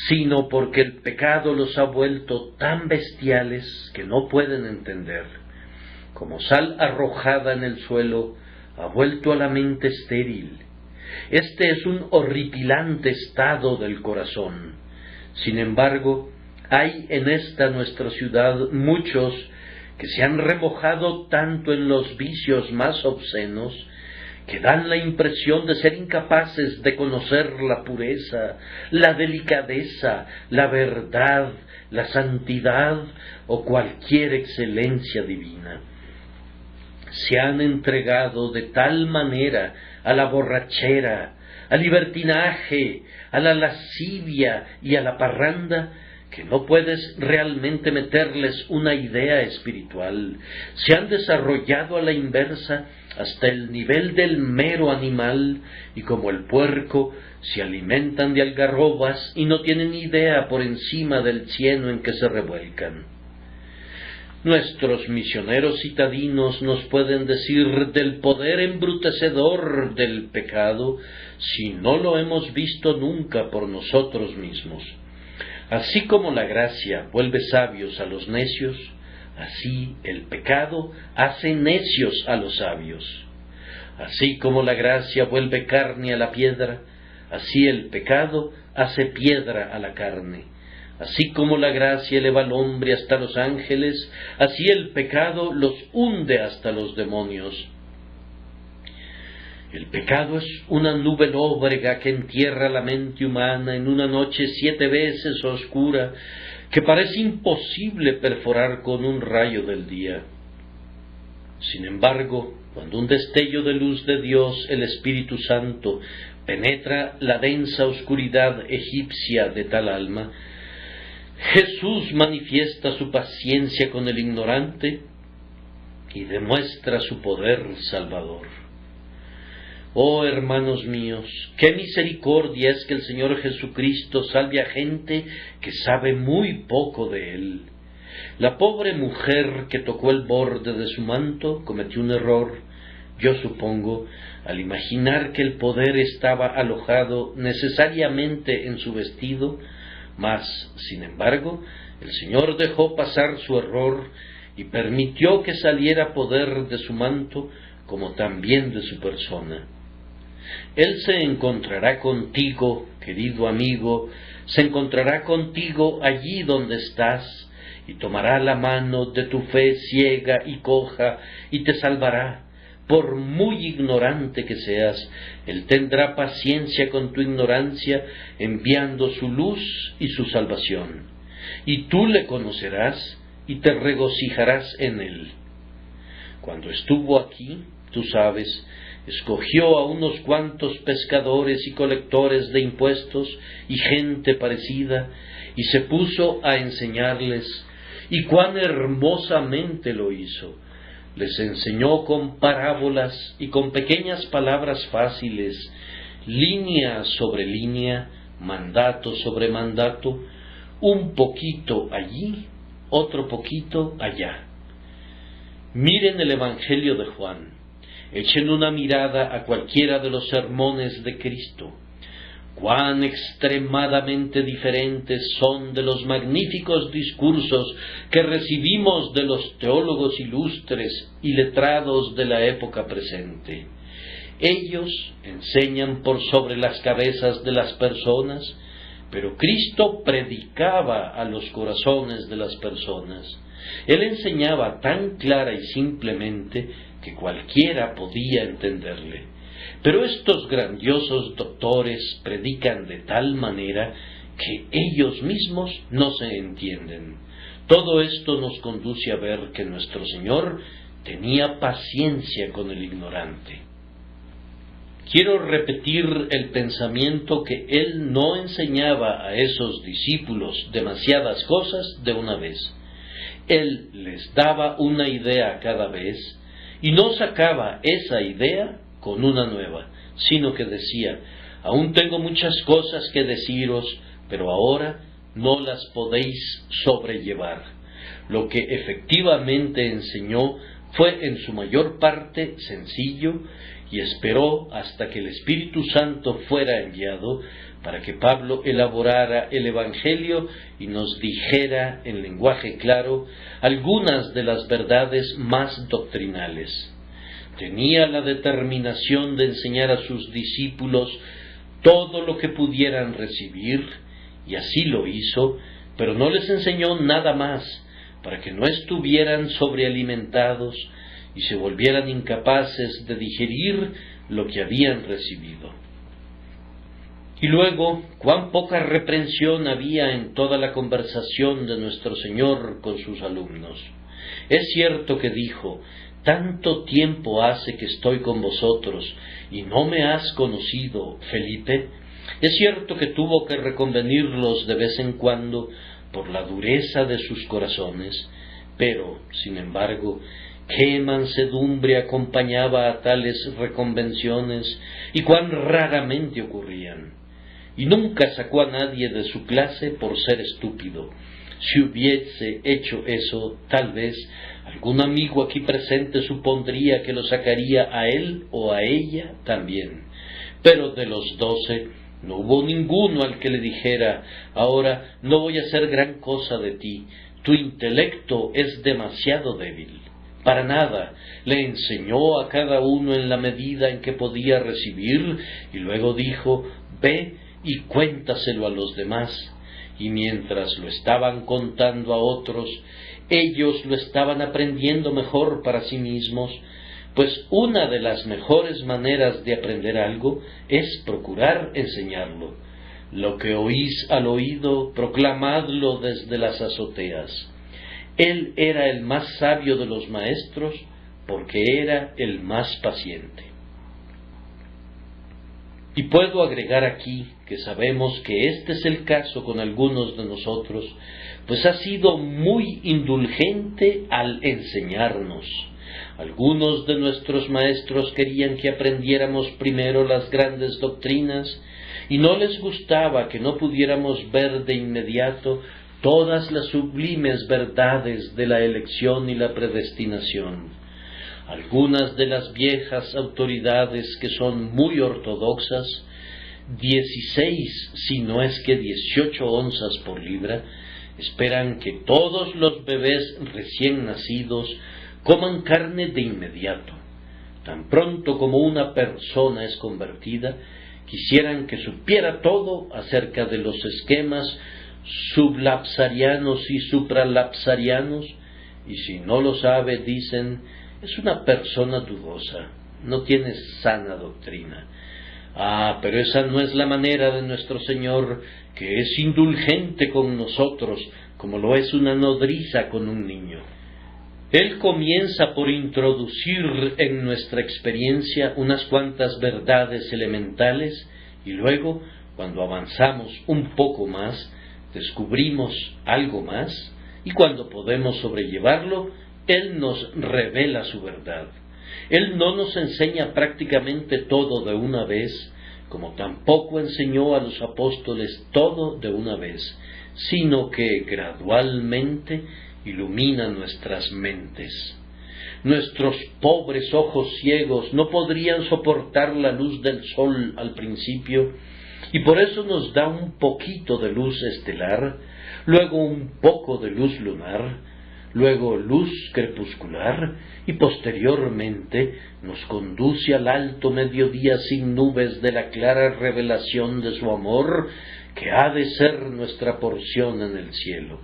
sino porque el pecado los ha vuelto tan bestiales que no pueden entender. Como sal arrojada en el suelo, ha vuelto a la mente estéril. Este es un horripilante estado del corazón. Sin embargo, hay en esta nuestra ciudad muchos que se han remojado tanto en los vicios más obscenos que dan la impresión de ser incapaces de conocer la pureza, la delicadeza, la verdad, la santidad o cualquier excelencia divina. Se han entregado de tal manera a la borrachera, al libertinaje, a la lascivia y a la parranda, que no puedes realmente meterles una idea espiritual. Se han desarrollado a la inversa hasta el nivel del mero animal, y como el puerco, se alimentan de algarrobas y no tienen idea por encima del cieno en que se revuelcan. Nuestros misioneros citadinos nos pueden decir del poder embrutecedor del pecado si no lo hemos visto nunca por nosotros mismos. Así como la gracia vuelve sabios a los necios, así el pecado hace necios a los sabios. Así como la gracia vuelve carne a la piedra, así el pecado hace piedra a la carne. Así como la gracia eleva al hombre hasta los ángeles, así el pecado los hunde hasta los demonios. El pecado es una nube lóbrega que entierra la mente humana en una noche 7 veces oscura, que parece imposible perforar con un rayo del día. Sin embargo, cuando un destello de luz de Dios, el Espíritu Santo, penetra la densa oscuridad egipcia de tal alma, Jesús manifiesta su paciencia con el ignorante y demuestra su poder salvador. Oh hermanos míos, qué misericordia es que el Señor Jesucristo salve a gente que sabe muy poco de Él. La pobre mujer que tocó el borde de su manto cometió un error, yo supongo, al imaginar que el poder estaba alojado necesariamente en su vestido, mas, sin embargo, el Señor dejó pasar su error y permitió que saliera poder de su manto como también de su persona. Él se encontrará contigo, querido amigo, se encontrará contigo allí donde estás, y tomará la mano de tu fe ciega y coja, y te salvará. Por muy ignorante que seas, Él tendrá paciencia con tu ignorancia, enviando su luz y su salvación. Y tú le conocerás, y te regocijarás en Él. Cuando estuvo aquí, tú sabes, escogió a unos cuantos pescadores y colectores de impuestos y gente parecida, y se puso a enseñarles, y cuán hermosamente lo hizo. Les enseñó con parábolas y con pequeñas palabras fáciles, línea sobre línea, mandato sobre mandato, un poquito allí, otro poquito allá. Miren el Evangelio de Juan, echen una mirada a cualquiera de los sermones de Cristo. Cuán extremadamente diferentes son de los magníficos discursos que recibimos de los teólogos ilustres y letrados de la época presente. Ellos enseñan por sobre las cabezas de las personas, pero Cristo predicaba a los corazones de las personas. Él enseñaba tan clara y simplemente que cualquiera podía entenderle. Pero estos grandiosos doctores predican de tal manera que ellos mismos no se entienden. Todo esto nos conduce a ver que nuestro Señor tenía paciencia con el ignorante. Quiero repetir el pensamiento que Él no enseñaba a esos discípulos demasiadas cosas de una vez. Él les daba una idea cada vez y no sacaba esa idea con una nueva, sino que decía, aún tengo muchas cosas que deciros, pero ahora no las podéis sobrellevar. Lo que efectivamente enseñó fue en su mayor parte sencillo y esperó hasta que el Espíritu Santo fuera enviado para que Pablo elaborara el Evangelio y nos dijera en lenguaje claro algunas de las verdades más doctrinales. Tenía la determinación de enseñar a sus discípulos todo lo que pudieran recibir, y así lo hizo, pero no les enseñó nada más, para que no estuvieran sobrealimentados y se volvieran incapaces de digerir lo que habían recibido. Y luego, cuán poca reprensión había en toda la conversación de nuestro Señor con sus alumnos. Es cierto que dijo, tanto tiempo hace que estoy con vosotros, y no me has conocido, Felipe. Es cierto que tuvo que reconvenirlos de vez en cuando por la dureza de sus corazones, pero, sin embargo, qué mansedumbre acompañaba a tales reconvenciones, y cuán raramente ocurrían. Y nunca sacó a nadie de su clase por ser estúpido. Si hubiese hecho eso, tal vez algún amigo aquí presente supondría que lo sacaría a él o a ella también. Pero de los 12 no hubo ninguno al que le dijera, ahora no voy a hacer gran cosa de ti, tu intelecto es demasiado débil. Para nada, le enseñó a cada uno en la medida en que podía recibir, y luego dijo, ve y cuéntaselo a los demás. Y mientras lo estaban contando a otros, ellos lo estaban aprendiendo mejor para sí mismos, pues una de las mejores maneras de aprender algo es procurar enseñarlo. Lo que oís al oído, proclamadlo desde las azoteas. Él era el más sabio de los maestros, porque era el más paciente. Y puedo agregar aquí que sabemos que este es el caso con algunos de nosotros, pues ha sido muy indulgente al enseñarnos. Algunos de nuestros maestros querían que aprendiéramos primero las grandes doctrinas, y no les gustaba que no pudiéramos ver de inmediato todas las sublimes verdades de la elección y la predestinación. Algunas de las viejas autoridades que son muy ortodoxas, 16, si no es que 18 onzas por libra, esperan que todos los bebés recién nacidos coman carne de inmediato. Tan pronto como una persona es convertida, quisieran que supiera todo acerca de los esquemas sublapsarianos y supralapsarianos, y si no lo sabe, dicen, es una persona dudosa, no tiene sana doctrina. Ah, pero esa no es la manera de nuestro Señor, que es indulgente con nosotros, como lo es una nodriza con un niño. Él comienza por introducir en nuestra experiencia unas cuantas verdades elementales, y luego, cuando avanzamos un poco más, descubrimos algo más, y cuando podemos sobrellevarlo, Él nos revela su verdad. Él no nos enseña prácticamente todo de una vez, como tampoco enseñó a los apóstoles todo de una vez, sino que gradualmente ilumina nuestras mentes. Nuestros pobres ojos ciegos no podrían soportar la luz del sol al principio, y por eso nos da un poquito de luz estelar, luego un poco de luz lunar, luego luz crepuscular, y posteriormente nos conduce al alto mediodía sin nubes de la clara revelación de su amor, que ha de ser nuestra porción en el cielo.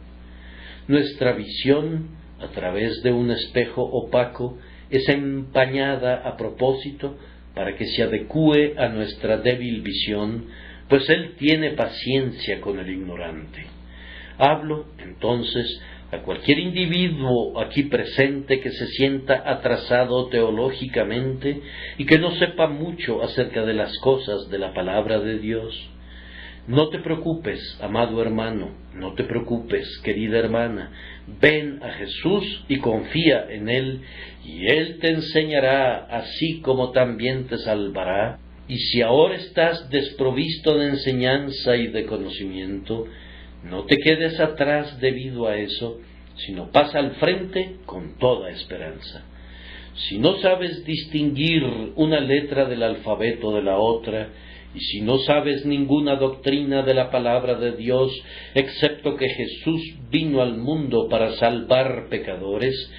Nuestra visión, a través de un espejo opaco, es empañada a propósito para que se adecúe a nuestra débil visión, pues Él tiene paciencia con el ignorante. Hablo, entonces, a cualquier individuo aquí presente que se sienta atrasado teológicamente y que no sepa mucho acerca de las cosas de la palabra de Dios. No te preocupes, amado hermano, no te preocupes, querida hermana, ven a Jesús y confía en Él, y Él te enseñará así como también te salvará. Y si ahora estás desprovisto de enseñanza y de conocimiento, no te quedes atrás debido a eso, sino pasa al frente con toda esperanza. Si no sabes distinguir una letra del alfabeto de la otra, y si no sabes ninguna doctrina de la palabra de Dios, excepto que Jesús vino al mundo para salvar pecadores,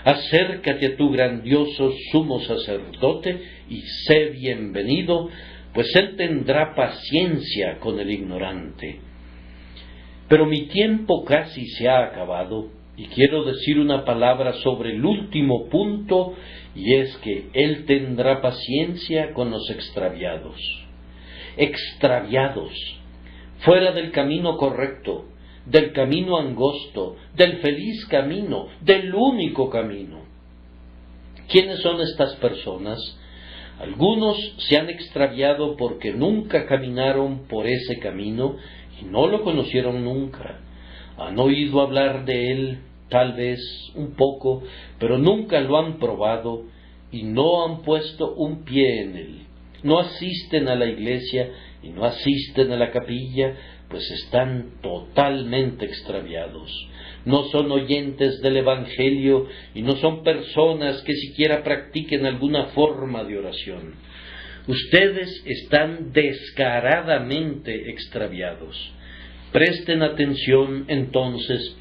acércate a tu grandioso sumo sacerdote y sé bienvenido, pues Él tendrá paciencia con el ignorante. Pero mi tiempo casi se ha acabado, y quiero decir una palabra sobre el último punto, y es que Él tendrá paciencia con los extraviados. Extraviados, fuera del camino correcto, del camino angosto, del feliz camino, del único camino. ¿Quiénes son estas personas? Algunos se han extraviado porque nunca caminaron por ese camino y no lo conocieron nunca. Han oído hablar de él, tal vez un poco, pero nunca lo han probado y no han puesto un pie en él. No asisten a la iglesia y no asisten a la capilla, pues están totalmente extraviados. No son oyentes del Evangelio y no son personas que siquiera practiquen alguna forma de oración. Ustedes están descaradamente extraviados. Presten atención entonces,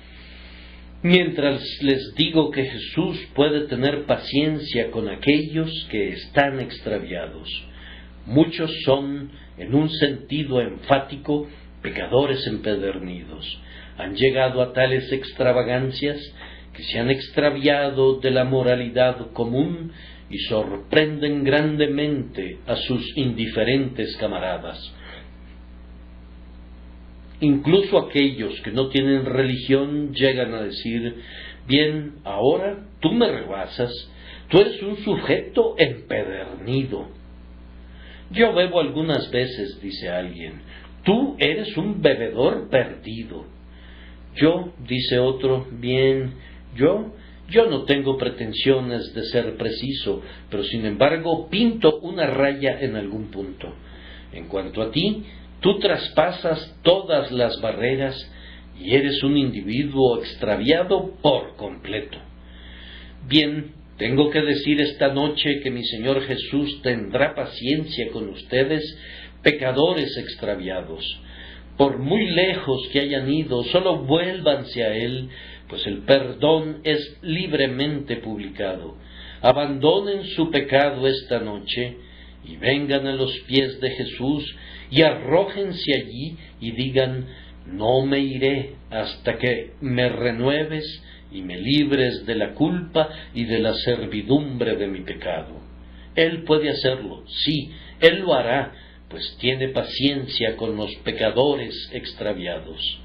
mientras les digo que Jesús puede tener paciencia con aquellos que están extraviados. Muchos son, en un sentido enfático, pecadores empedernidos. Han llegado a tales extravagancias que se han extraviado de la moralidad común y sorprenden grandemente a sus indiferentes camaradas. Incluso aquellos que no tienen religión llegan a decir: bien, ahora tú me rebasas, tú eres un sujeto empedernido. Yo bebo algunas veces, dice alguien, tú eres un bebedor perdido. Yo, dice otro, bien, yo no tengo pretensiones de ser preciso, pero sin embargo pinto una raya en algún punto. En cuanto a ti, tú traspasas todas las barreras, y eres un individuo extraviado por completo. Bien, tengo que decir esta noche que mi Señor Jesús tendrá paciencia con ustedes, pecadores extraviados. Por muy lejos que hayan ido, solo vuélvanse a Él, pues el perdón es libremente publicado. Abandonen su pecado esta noche y vengan a los pies de Jesús y arrójense allí y digan: no me iré hasta que me renueves y me libres de la culpa y de la servidumbre de mi pecado. Él puede hacerlo, sí, Él lo hará, pues tiene paciencia con los pecadores extraviados.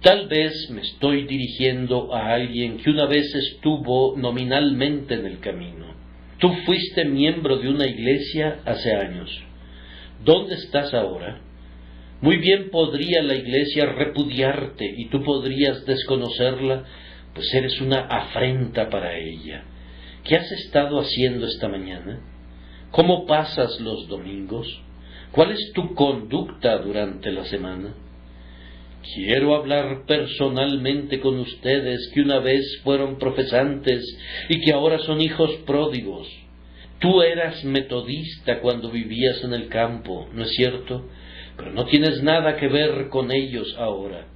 Tal vez me estoy dirigiendo a alguien que una vez estuvo nominalmente en el camino. Tú fuiste miembro de una iglesia hace años. ¿Dónde estás ahora? Muy bien podría la iglesia repudiarte y tú podrías desconocerla, pues eres una afrenta para ella. ¿Qué has estado haciendo esta mañana? ¿Cómo pasas los domingos? ¿Cuál es tu conducta durante la semana? Quiero hablar personalmente con ustedes que una vez fueron profesantes y que ahora son hijos pródigos. Tú eras metodista cuando vivías en el campo, ¿no es cierto? Pero no tienes nada que ver con ellos ahora.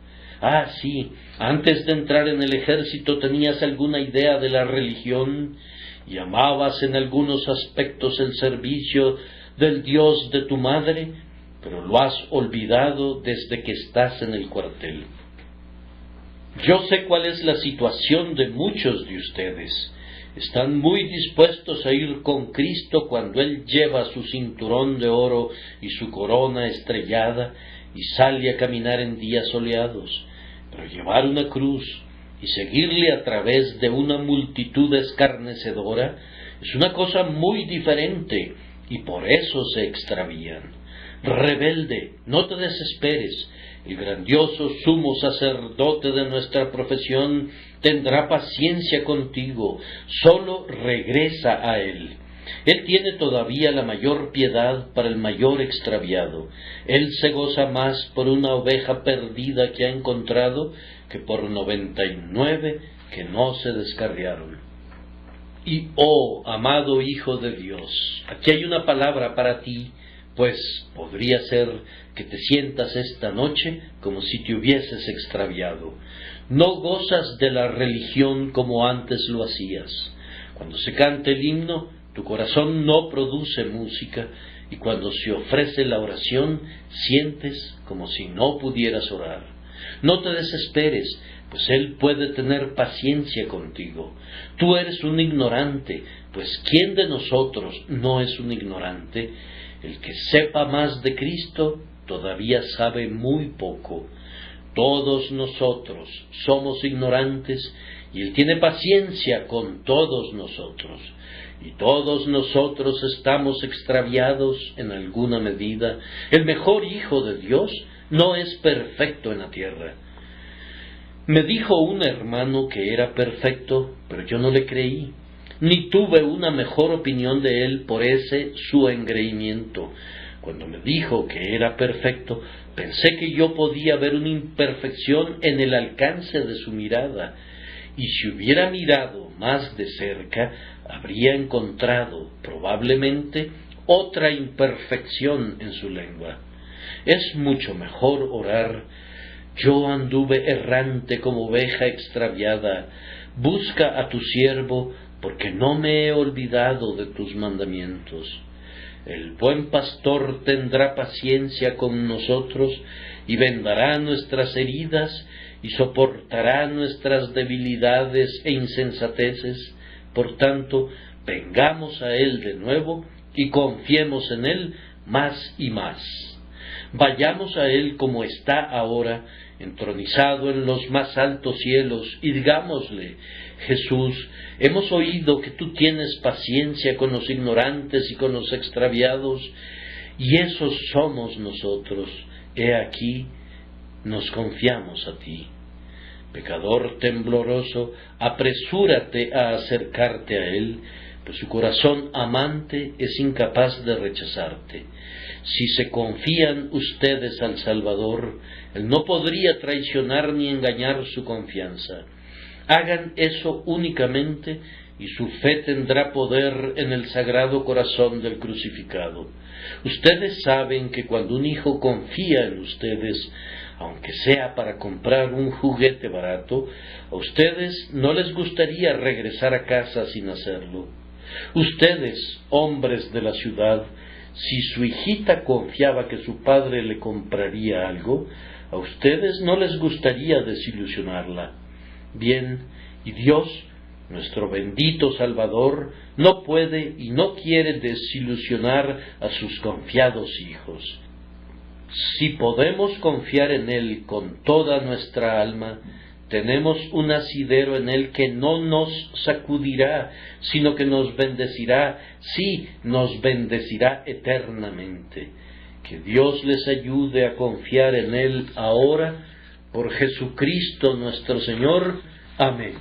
Ah, sí, antes de entrar en el ejército tenías alguna idea de la religión y amabas en algunos aspectos el servicio del Dios de tu madre, pero lo has olvidado desde que estás en el cuartel. Yo sé cuál es la situación de muchos de ustedes. Están muy dispuestos a ir con Cristo cuando Él lleva su cinturón de oro y su corona estrellada y sale a caminar en días soleados. Pero llevar una cruz y seguirle a través de una multitud escarnecedora es una cosa muy diferente y por eso se extravían. Rebelde, no te desesperes. El grandioso sumo sacerdote de nuestra profesión tendrá paciencia contigo. Solo regresa a Él. Él tiene todavía la mayor piedad para el mayor extraviado. Él se goza más por una oveja perdida que ha encontrado que por 99 que no se descarriaron. Y oh, amado Hijo de Dios, aquí hay una palabra para ti, pues podría ser que te sientas esta noche como si te hubieses extraviado. No gozas de la religión como antes lo hacías. Cuando se canta el himno, tu corazón no produce música, y cuando se ofrece la oración, sientes como si no pudieras orar. No te desesperes, pues Él puede tener paciencia contigo. Tú eres un ignorante, pues ¿quién de nosotros no es un ignorante? El que sepa más de Cristo todavía sabe muy poco. Todos nosotros somos ignorantes y Él tiene paciencia con todos nosotros. Y todos nosotros estamos extraviados en alguna medida. El mejor Hijo de Dios no es perfecto en la tierra. Me dijo un hermano que era perfecto, pero yo no le creí, ni tuve una mejor opinión de él por ese su engreimiento. Cuando me dijo que era perfecto, pensé que yo podía ver una imperfección en el alcance de su mirada, y si hubiera mirado más de cerca, habría encontrado, probablemente, otra imperfección en su lengua. Es mucho mejor orar: yo anduve errante como oveja extraviada, busca a tu siervo, porque no me he olvidado de tus mandamientos. El buen pastor tendrá paciencia con nosotros, y vendará nuestras heridas, y soportará nuestras debilidades e insensateces. Por tanto, vengamos a Él de nuevo, y confiemos en Él más y más. Vayamos a Él como está ahora, entronizado en los más altos cielos, y digámosle: Jesús, hemos oído que tú tienes paciencia con los ignorantes y con los extraviados, y esos somos nosotros. He aquí, nos confiamos a ti. Pecador tembloroso, apresúrate a acercarte a Él, pues su corazón amante es incapaz de rechazarte. Si se confían ustedes al Salvador, Él no podría traicionar ni engañar su confianza. Hagan eso únicamente y su fe tendrá poder en el Sagrado Corazón del Crucificado. Ustedes saben que cuando un hijo confía en ustedes, aunque sea para comprar un juguete barato, a ustedes no les gustaría regresar a casa sin hacerlo. Ustedes, hombres de la ciudad, si su hijita confiaba que su padre le compraría algo, a ustedes no les gustaría desilusionarla. Bien, y Dios, nuestro bendito Salvador, no puede y no quiere desilusionar a sus confiados hijos. Si podemos confiar en Él con toda nuestra alma, tenemos un asidero en Él que no nos sacudirá, sino que nos bendecirá, sí, nos bendecirá eternamente. Que Dios les ayude a confiar en Él ahora, por Jesucristo nuestro Señor. Amén.